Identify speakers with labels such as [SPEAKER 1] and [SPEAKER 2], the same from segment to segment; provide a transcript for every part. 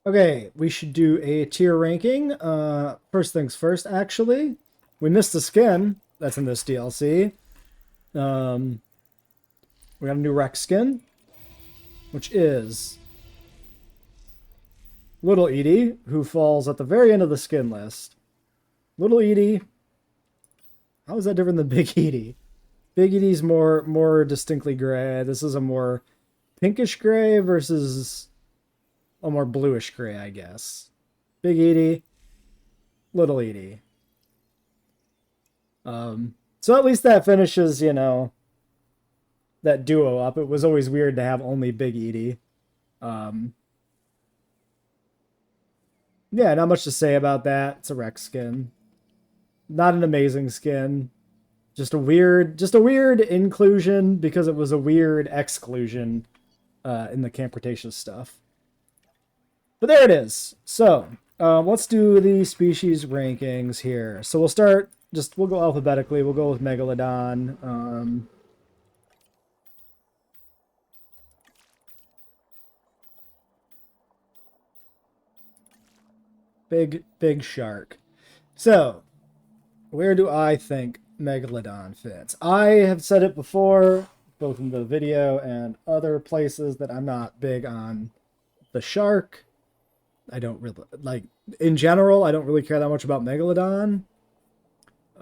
[SPEAKER 1] Okay, we should do a tier ranking. First things first, actually. We missed a skin that's in this DLC. Um, we got a new Rex skin, which is Little Edie, who falls at the very end of the skin list. Little Edie, how is that different than Big Edie? Big Edie's more distinctly gray. This is a more pinkish gray versus a more bluish gray, I guess. Big Edie, Little Edie. So at least that finishes, that duo up. It was always weird to have only Big Edie. Um, yeah, not much to say about that. It's a Rex skin. Not an amazing skin. Just a weird inclusion because it was a weird exclusion in the Camp Cretaceous stuff. But there it is. So let's do the species rankings here. So we'll go alphabetically. We'll go with Megalodon. Big shark. So, where do I think Megalodon fits? I have said it before, both in the video and other places, that I'm not big on the shark. I don't really like, in general, I don't really care that much about Megalodon.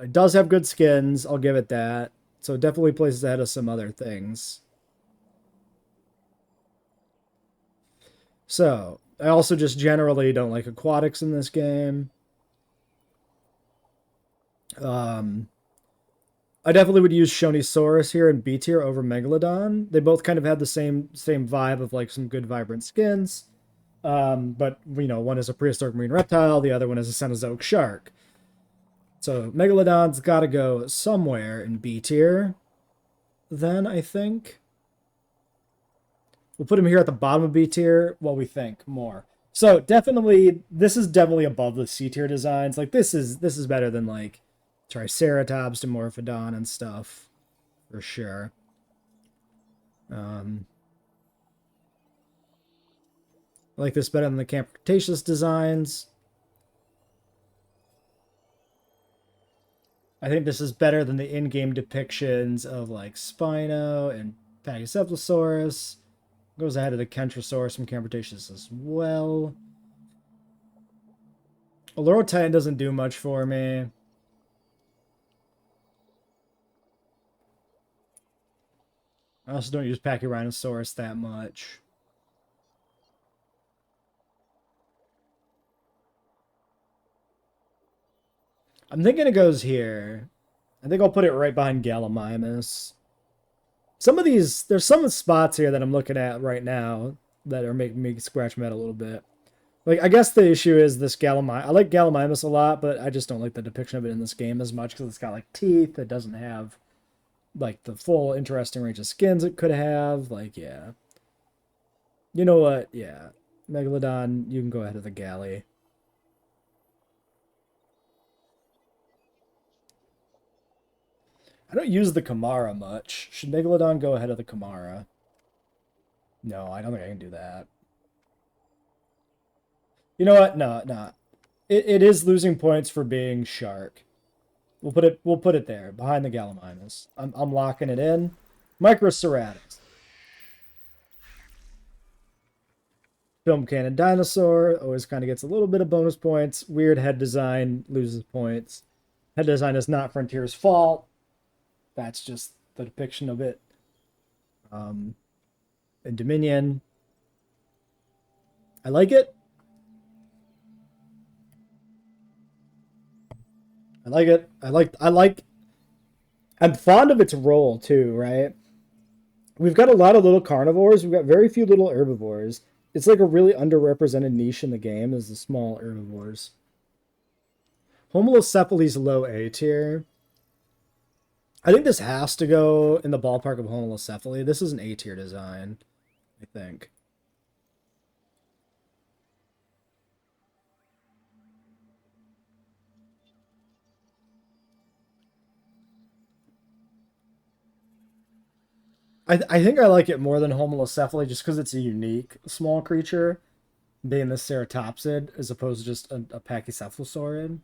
[SPEAKER 1] It does have good skins, I'll give it that. So, it definitely places ahead of some other things. So, I also just generally don't like aquatics in this game. Um, I definitely would use Shonisaurus here in B tier over Megalodon. They both kind of had the same vibe of like some good vibrant skins. But one is a prehistoric marine reptile, the other one is a Cenozoic shark. So Megalodon's got to go somewhere in B tier. Then I think we'll put him here at the bottom of B tier while we think more. So this is definitely above the C tier designs. Like this is better than like Triceratops, Dimorphodon, and stuff for sure. I like this better than the Camp Cretaceous designs. I think this is better than the in-game depictions of like Spino and Pachycephalosaurus. Goes ahead of the Kentrosaurus from Camp Cretaceous as well. Olorotitan doesn't do much for me. I also don't use Pachyrhinosaurus that much. I'm thinking it goes here. I think I'll put it right behind Gallimimus. There's some spots here that I'm looking at right now that are making me scratch my head a little bit. Like, I guess the issue is this Gallimimus. I like Gallimimus a lot, but I just don't like the depiction of it in this game as much because it's got, like, teeth. It doesn't have, like, the full interesting range of skins it could have. Like, yeah. You know what? Yeah. Megalodon, you can go ahead of the Galley. I don't use the Kamara much. Should Megalodon go ahead of the Kamara? No, I don't think I can do that. You know what? No, no. It is losing points for being shark. We'll put it there, behind the Gallimimus. I'm locking it in. Microceratus. Film Cannon Dinosaur always kind of gets a little bit of bonus points. Weird head design loses points. Head design is not Frontier's fault. That's just the depiction of it. In Dominion, I like it. I like it. I'm fond of its role too, right? We've got a lot of little carnivores. We've got very few little herbivores. It's like a really underrepresented niche in the game is the small herbivores. Homalocephali's low A tier. I think this has to go in the ballpark of Homalocephaly. This is an A tier design, I think. I think I like it more than Homalocephaly just because it's a unique small creature. being the ceratopsid as opposed to just a pachycephalosaurid.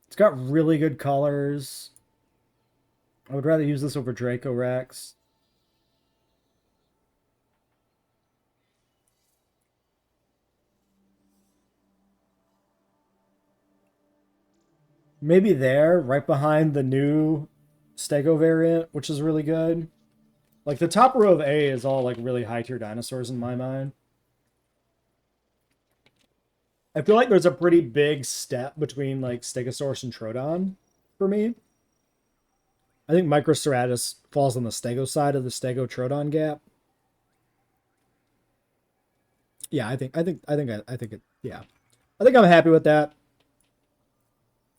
[SPEAKER 1] It's got really good colors. I would rather use this over Draco Rex. Maybe there, right behind the new Stego variant, which is really good. Like the top row of A is all like really high tier dinosaurs in my mind. I feel like there's a pretty big step between like Stegosaurus and Troodon for me. I think Microceratus falls on the Stego side of the Stego Troodon gap. Yeah, I think it. Yeah, I think I'm happy with that.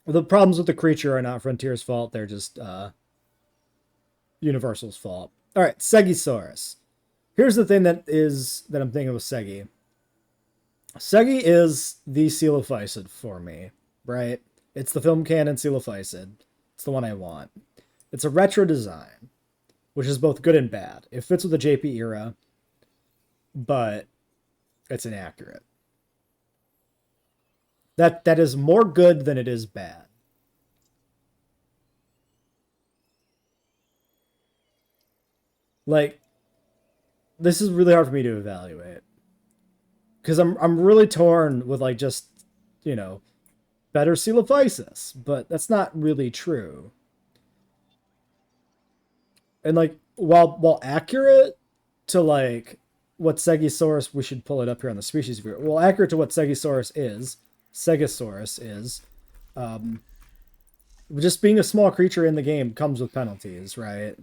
[SPEAKER 1] The problems with the creature are not Frontier's fault; they're just Universal's fault. All right, Segisaurus. Here's the thing that I'm thinking with Segi. Segi is the Coelophysid for me, right? It's the film canon Coelophysid. It's the one I want. It's a retro design, which is both good and bad. It fits with the JP era, but it's inaccurate. That is more good than it is bad. Like, this is really hard for me to evaluate because I'm really torn with like just better Coelophysis, but that's not really true. And like while accurate to like what Segisaurus, we should pull it up here on the species viewer. Well, accurate to what Segisaurus is, just being a small creature in the game comes with penalties, right?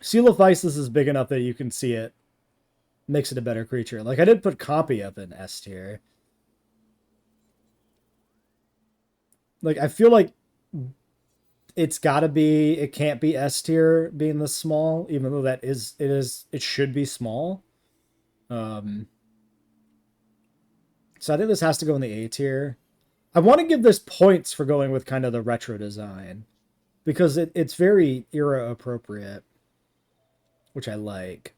[SPEAKER 1] Coelophysis is big enough that you can see it makes it a better creature. Like I did put Compy up in S tier. Like I feel like it can't be S tier being this small, even though it should be small. So I think this has to go in the A tier. I want to give this points for going with kind of the retro design because it's very era appropriate, which I like.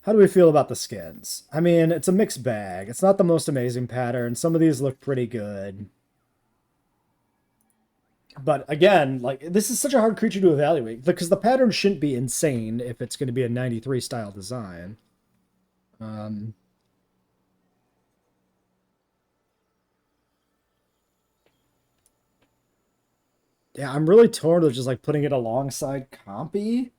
[SPEAKER 1] How do we feel about the skins? I mean, it's a mixed bag. It's not the most amazing pattern. Some of these look pretty good. But again, like this is such a hard creature to evaluate because the pattern shouldn't be insane if it's going to be a 93 style design. Yeah, I'm really torn with just like putting it alongside Compy.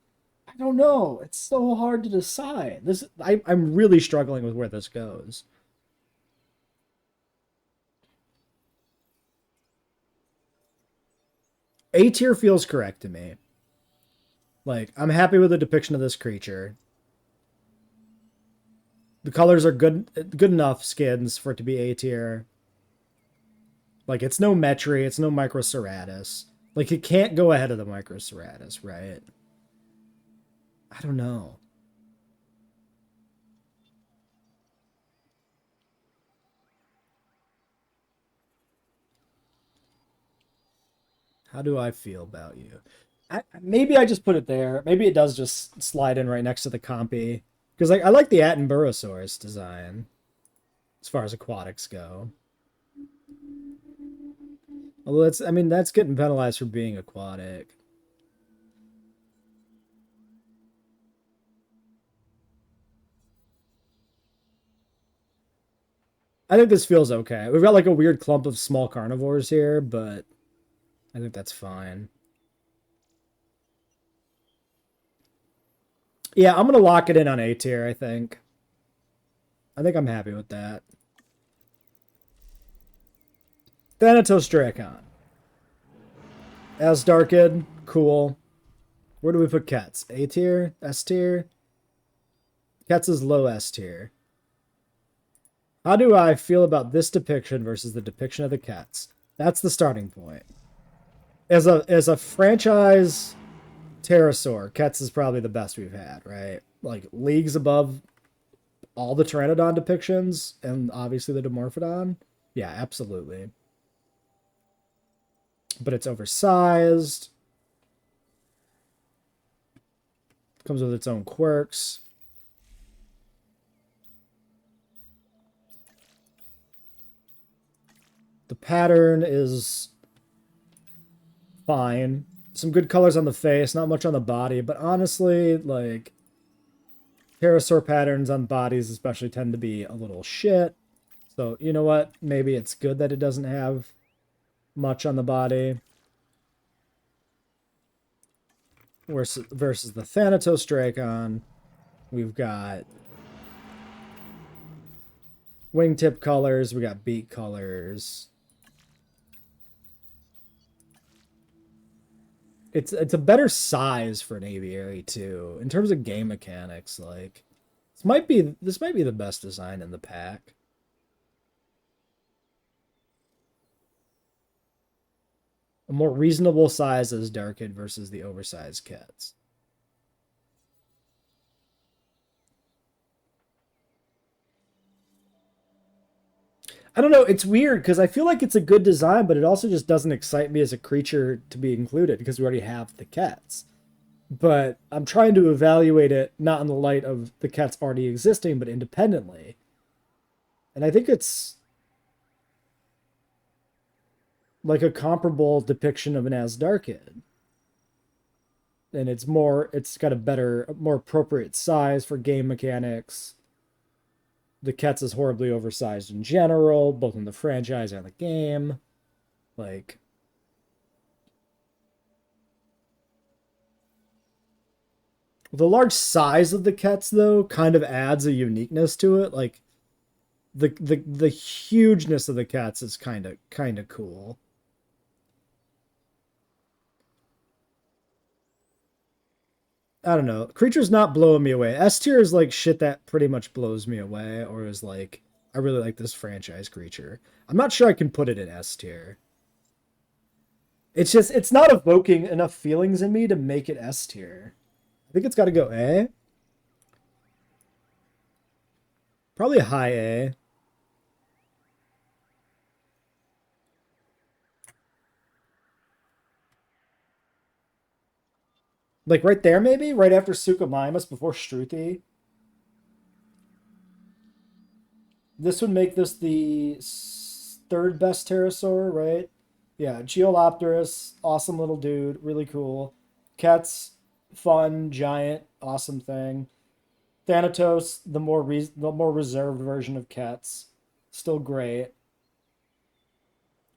[SPEAKER 1] I don't know. It's so hard to decide. I'm really struggling with where this goes. A tier feels correct to me. Like, I'm happy with the depiction of this creature. The colors are good enough skins for it to be A tier. Like, it's no Metri, it's no Microceratus. Like, it can't go ahead of the Microceratus, right? I don't know. How do I feel about you? Maybe I just put it there. Maybe it does just slide in right next to the Compy. Because like, I like the Attenborosaurus design as far as aquatics go. Although that's getting penalized for being aquatic. I think this feels okay. We've got like a weird clump of small carnivores here, but I think that's fine. Yeah, I'm gonna lock it in on A tier, I think. I think I'm happy with that. Thanatos Dracon. Asdarkid, cool. Where do we put Kets? A tier? S tier? Kets is low S tier. How do I feel about this depiction versus the depiction of the Kets? That's the starting point. As a franchise pterosaur, Kets is probably the best we've had, right? Like leagues above all the Pteranodon depictions and obviously the Dimorphodon. Yeah, absolutely. But it's oversized. Comes with its own quirks. The pattern is fine. Some good colors on the face, not much on the body, but honestly, like, pterosaur patterns on bodies especially tend to be a little shit. So, you know what? Maybe it's good that it doesn't have much on the body. Versus the Thanatos Dracon, we've got wingtip colors, we got beak colors. It's a better size for an aviary too. In terms of game mechanics, like this might be the best design in the pack. A more reasonable size as Darkid versus the oversized cats. I don't know. It's weird because I feel like it's a good design, but it also just doesn't excite me as a creature to be included because we already have the cats. But I'm trying to evaluate it not in the light of the cats already existing, but independently. And I think it's like a comparable depiction of an Asdarkid. And it's got a better, more appropriate size for game mechanics. The Kets is horribly oversized in general, both in the franchise and the game. Like, the large size of the Kets, though, kind of adds a uniqueness to it. Like, the hugeness of the Kets is kind of cool. I don't know. Creature's not blowing me away. S tier is like shit that pretty much blows me away, or is like, I really like this franchise creature. I'm not sure I can put it in S tier. It's just, it's not evoking enough feelings in me to make it S tier. I think it's got to go A. Probably a high A. Like right there, maybe? Right after Suchomimus, before Struthi. This would make this the third best pterosaur, right? Yeah, Geolopterus, awesome little dude, really cool. Cat's fun, giant, awesome thing. Thanatos, the more reserved version of Cats, still great.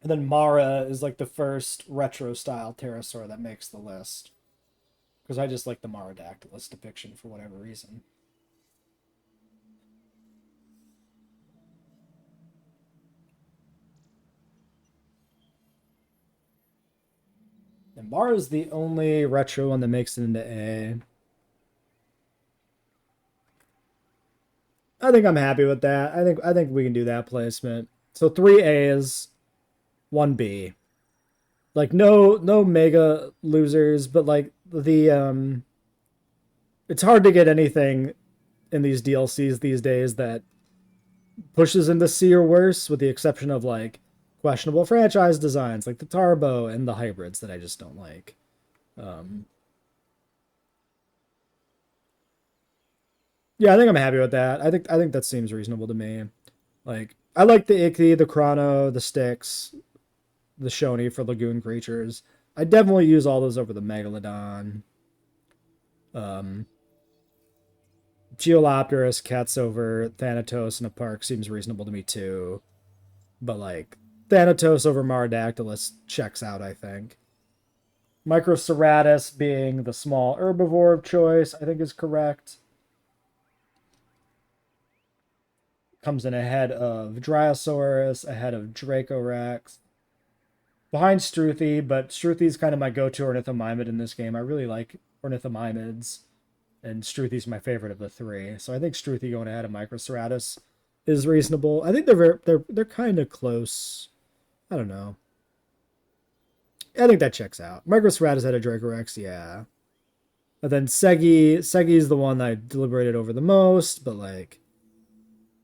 [SPEAKER 1] And then Mara is like the first retro style pterosaur that makes the list. Because I just like the Maradactylus depiction for whatever reason. And Mara's the only retro one that makes it into A. I think I'm happy with that. I think we can do that placement. So 3 A's, 1 B. Like no mega losers, but like the it's hard to get anything in these DLCs these days that pushes into C or worse, with the exception of like questionable franchise designs like the Tarbo and the hybrids that I just don't like. Um, yeah, I think I'm happy with that. I think that seems reasonable to me. Like I like the Ichthy, the Chrono, the Styx, the Shoni for Lagoon creatures. I definitely use all those over the Megalodon. Um, Geolopterus, Cats over Thanatos in a park seems reasonable to me too. But like Thanatos over Maradactylus checks out, I think. Microceratus being the small herbivore of choice, I think is correct. Comes in ahead of Dryosaurus, ahead of Dracorex. Behind Struthi, but Struthi's kind of my go-to ornithomimid in this game. I really like ornithomimids, and Struthi's my favorite of the three. So I think Struthi going ahead of Microceratus is reasonable. I think they're kind of close. I don't know. I think that checks out. Microceratus had a Dracorex, yeah. But then Segi's the one I deliberated over the most, but like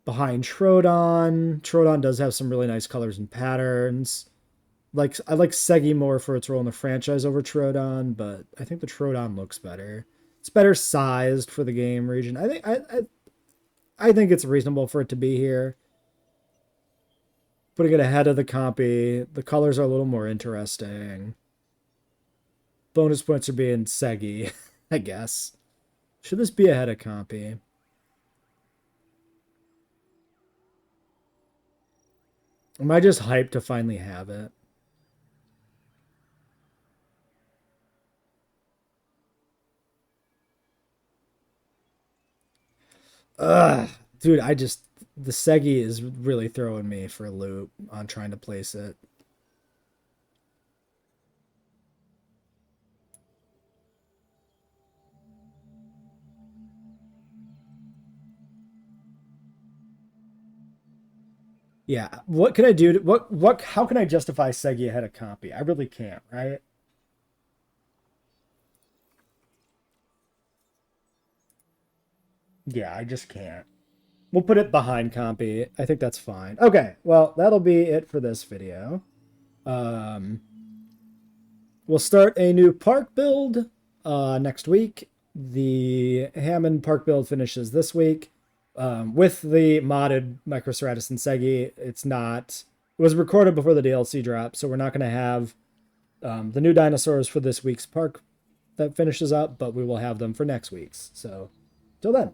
[SPEAKER 1] behind Troodon. Troodon does have some really nice colors and patterns. Like I like Segi more for its role in the franchise over Troodon, but I think the Troodon looks better. It's better sized for the game region. I think it's reasonable for it to be here. Putting it ahead of the Compy, the colors are a little more interesting. Bonus points are being Segi, I guess. Should this be ahead of Compy? Am I just hyped to finally have it? Ugh, dude, the Segi is really throwing me for a loop on trying to place it. Yeah, what can I do? How can I justify Segi ahead of Compy? I really can't, right? Yeah, I just can't. We'll put it behind Compy. I think that's fine. Okay, well, that'll be it for this video. Um, we'll start a new park build next week. The Hammond park build finishes this week. With the modded Microstratus and Segi, it was recorded before the DLC drop, so we're not going to have the new dinosaurs for this week's park that finishes up, but we will have them for next week's. So, till then.